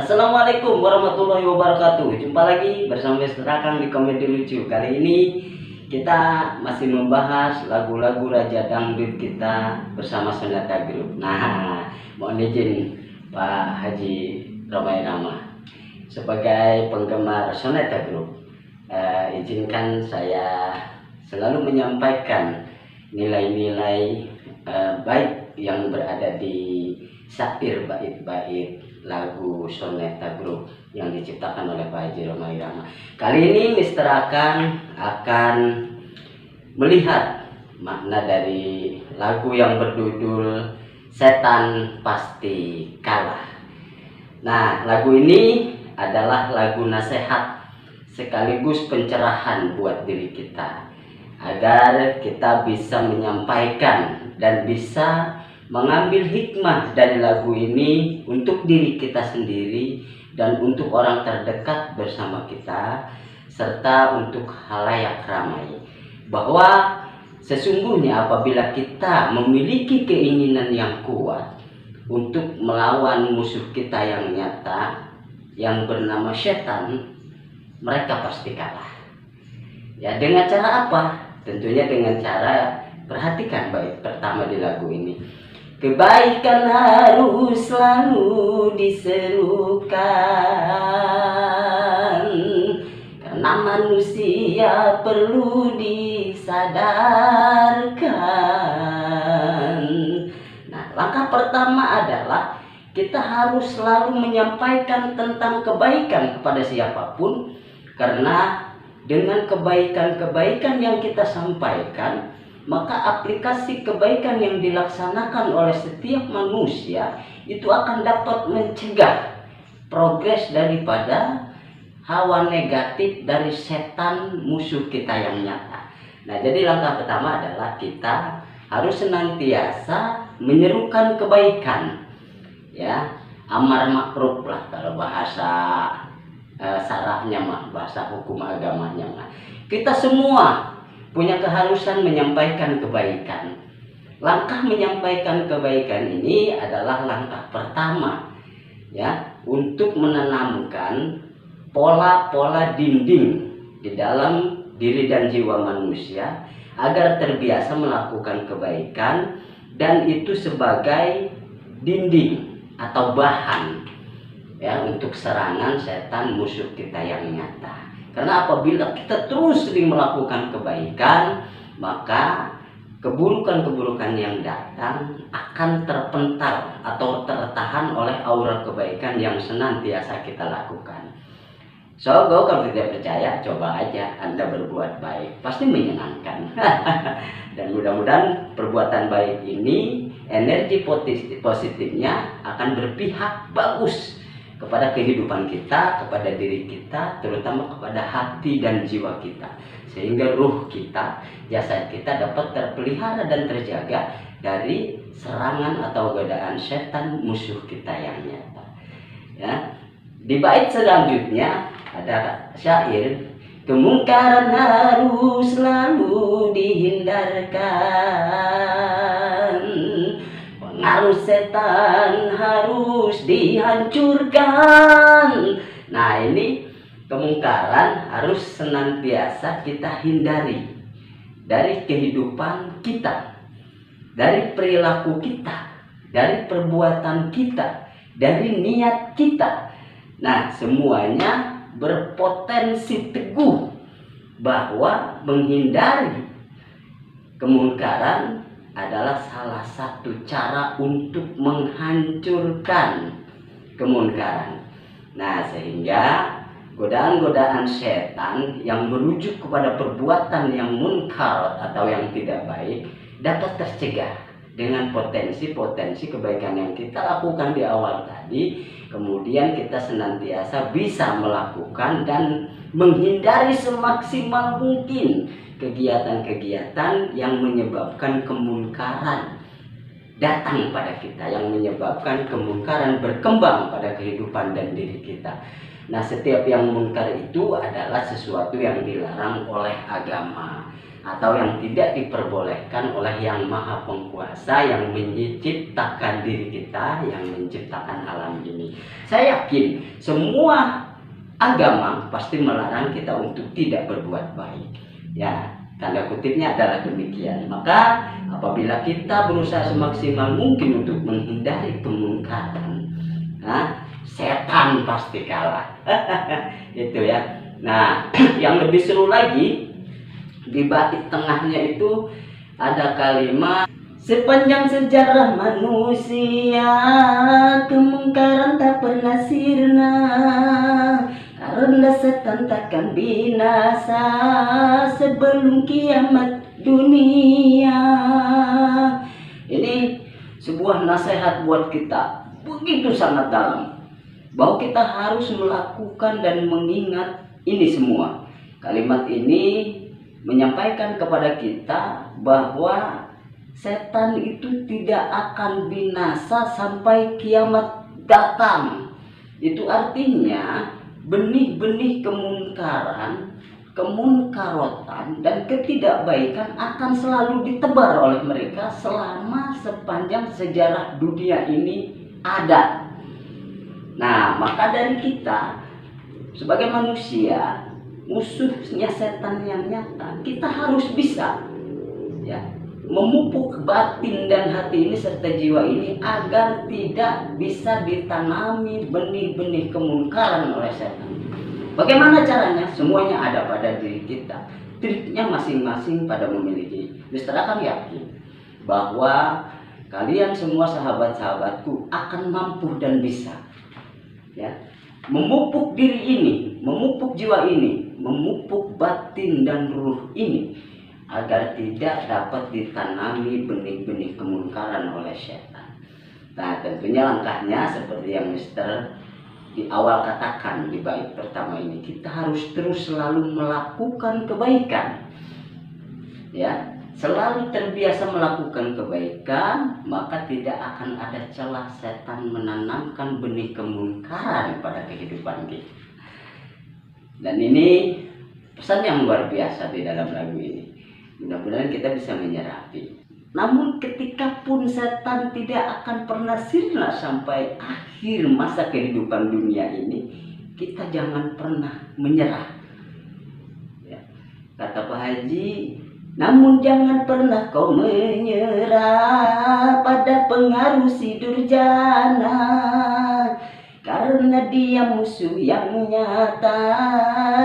Assalamualaikum warahmatullahi wabarakatuh. Jumpa lagi bersama Mr. Akang di Komedi Lucu. Kali ini kita masih membahas lagu-lagu raja dangdut kita bersama Sonata Group. Nah, mohon izin Pak Haji Romai Rama sebagai penggemar Sonata Group, izinkan saya selalu menyampaikan nilai-nilai baik yang berada di syair bait-bait lagu Sonata Group yang diciptakan oleh Pak Haji Romai Rama. Kali ini Mr. Akang akan melihat makna dari lagu yang berjudul Setan Pasti Kalah. Nah, lagu ini adalah lagu nasihat sekaligus pencerahan buat diri kita agar kita bisa menyampaikan dan bisa mengambil hikmah dari lagu ini untuk diri kita sendiri dan untuk orang terdekat bersama kita, serta untuk halayak ramai, bahwa sesungguhnya apabila kita memiliki keinginan yang kuat untuk melawan musuh kita yang nyata yang bernama setan, mereka pasti kalah. Ya, dengan cara apa? Tentunya dengan cara, perhatikan bait pertama di lagu ini. Kebaikan harus selalu diserukan, karena manusia perlu disadarkan. Nah, langkah pertama adalah kita harus selalu menyampaikan tentang kebaikan kepada siapapun, karena dengan kebaikan-kebaikan yang kita sampaikan, maka aplikasi kebaikan yang dilaksanakan oleh setiap manusia itu akan dapat mencegah progres daripada hawa negatif dari setan musuh kita yang nyata. Nah, jadi langkah pertama adalah kita harus senantiasa menyerukan kebaikan, ya, amar ma'ruf lah kalau bahasa sarahnya mah, bahasa hukum agamanya mah. Kita semua punya keharusan menyampaikan kebaikan. Langkah menyampaikan kebaikan ini adalah langkah pertama, ya, untuk menanamkan pola-pola dinding di dalam diri dan jiwa manusia agar terbiasa melakukan kebaikan, dan itu sebagai dinding atau bahan, ya, untuk serangan setan musuh kita yang nyata. Karena apabila kita terus sering melakukan kebaikan, maka keburukan-keburukan yang datang akan terpental atau tertahan oleh aura kebaikan yang senantiasa kita lakukan. So, kalau tidak percaya, coba aja Anda berbuat baik, pasti menyenangkan. Dan mudah-mudahan perbuatan baik ini, energi positifnya akan berpihak bagus kepada kehidupan kita, kepada diri kita, terutama kepada hati dan jiwa kita, sehingga ruh kita, jasad kita dapat terpelihara dan terjaga dari serangan atau godaan setan musuh kita yang nyata. Ya, di bait selanjutnya ada syair, kemungkaran harus selalu dihindarkan, pengaruh setan harus dihancurkan. Nah, ini kemungkaran harus senantiasa kita hindari dari kehidupan kita, dari perilaku kita, dari perbuatan kita, dari niat kita. Nah, semuanya berpotensi teguh bahwa menghindari kemungkaran adalah salah satu cara untuk menghancurkan kemungkaran. Nah, sehingga godaan-godaan setan yang merujuk kepada perbuatan yang munkar atau yang tidak baik dapat tercegah dengan potensi-potensi kebaikan yang kita lakukan di awal tadi. Kemudian kita senantiasa bisa melakukan dan menghindari semaksimal mungkin kegiatan-kegiatan yang menyebabkan kemunkaran datang pada kita, yang menyebabkan kemungkaran berkembang pada kehidupan dan diri kita. Nah, setiap yang mungkar itu adalah sesuatu yang dilarang oleh agama. atau yang tidak diperbolehkan oleh Yang Maha Pengkuasa yang menciptakan diri kita, yang menciptakan alam ini. Saya yakin semua agama pasti melarang kita untuk tidak berbuat baik. Ya, tanda kutipnya adalah demikian. Maka apabila kita berusaha semaksimal mungkin untuk menghindari kemungkaran, setan pasti kalah. Itu ya. Nah, yang lebih seru lagi, di bait tengahnya itu ada kalimat, sepanjang sejarah manusia kemungkaran tak pernah sirna, karena setan takkan binasa sebelum kiamat dunia. Ini sebuah nasihat buat kita, begitu sangat dalam, bahwa kita harus melakukan dan mengingat ini semua. Kalimat ini menyampaikan kepada kita bahwa setan itu tidak akan binasa sampai kiamat datang. Itu artinya benih-benih kemungkaran, kemunkarotan, dan ketidakbaikan akan selalu ditebar oleh mereka selama sepanjang sejarah dunia ini ada. Nah, maka dari kita sebagai manusia, musuhnya setan yang nyata, kita harus bisa ya memupuk batin dan hati ini serta jiwa ini agar tidak bisa ditanami benih-benih kemungkaran oleh setan. Bagaimana caranya? Semuanya ada pada diri kita. Triknya masing-masing pada memiliki. Mister akan yakin bahwa kalian semua sahabat-sahabatku akan mampu dan bisa ya memupuk diri ini, memupuk jiwa ini, memupuk batin dan ruh ini agar tidak dapat ditanami benih-benih kemungkaran oleh setan. Nah, tentunya langkahnya seperti yang Mister di awal katakan di bait pertama ini, kita harus terus selalu melakukan kebaikan. Ya, selalu terbiasa melakukan kebaikan, maka tidak akan ada celah setan menanamkan benih kemungkaran pada kehidupan kita. Dan ini pesan yang luar biasa di dalam lagu ini. Mudah-mudahan kita bisa menyerapi. Namun ketika pun setan tidak akan pernah sirna sampai akhir masa kehidupan dunia ini, kita jangan pernah menyerah. Ya. Kata Pak Haji, namun jangan pernah kau menyerah pada pengaruh si durjana, karena dia musuh yang nyata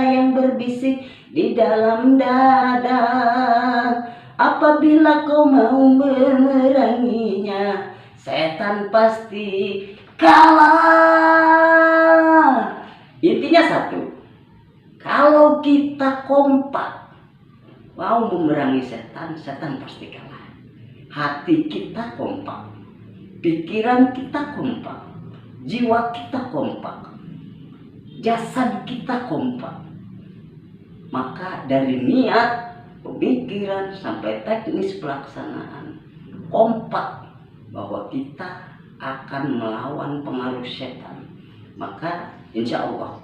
yang berbisik di dalam dada. Apabila kau mau memeranginya, setan pasti kalah. Intinya satu, kalau kita kompak mau memerangi setan, setan pasti kalah. Hati kita kompak, pikiran kita kompak, jiwa kita kompak, jasad kita kompak. Maka dari niat, pemikiran sampai teknis pelaksanaan kompak bahwa kita akan melawan pengaruh setan, maka insya Allah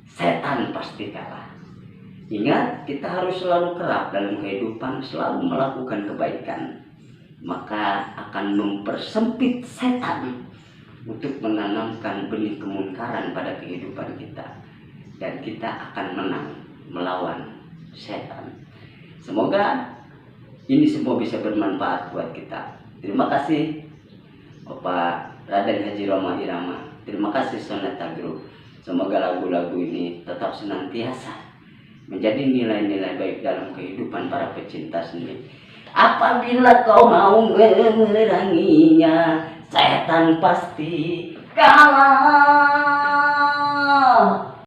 setan pasti kalah. Ingat, kita harus selalu kerap dalam kehidupan, selalu melakukan kebaikan, maka akan mempersempit setan untuk menanamkan benih kemungkaran pada kehidupan kita, dan kita akan menang melawan setan. Semoga ini semua bisa bermanfaat buat kita. Terima kasih Bapak Raden Haji Roma Irama. Terima kasih Soneta Group. Semoga lagu-lagu ini tetap senantiasa menjadi nilai-nilai baik dalam kehidupan para pecinta seni. Apabila kau mau memeranginya, setan pasti kalah.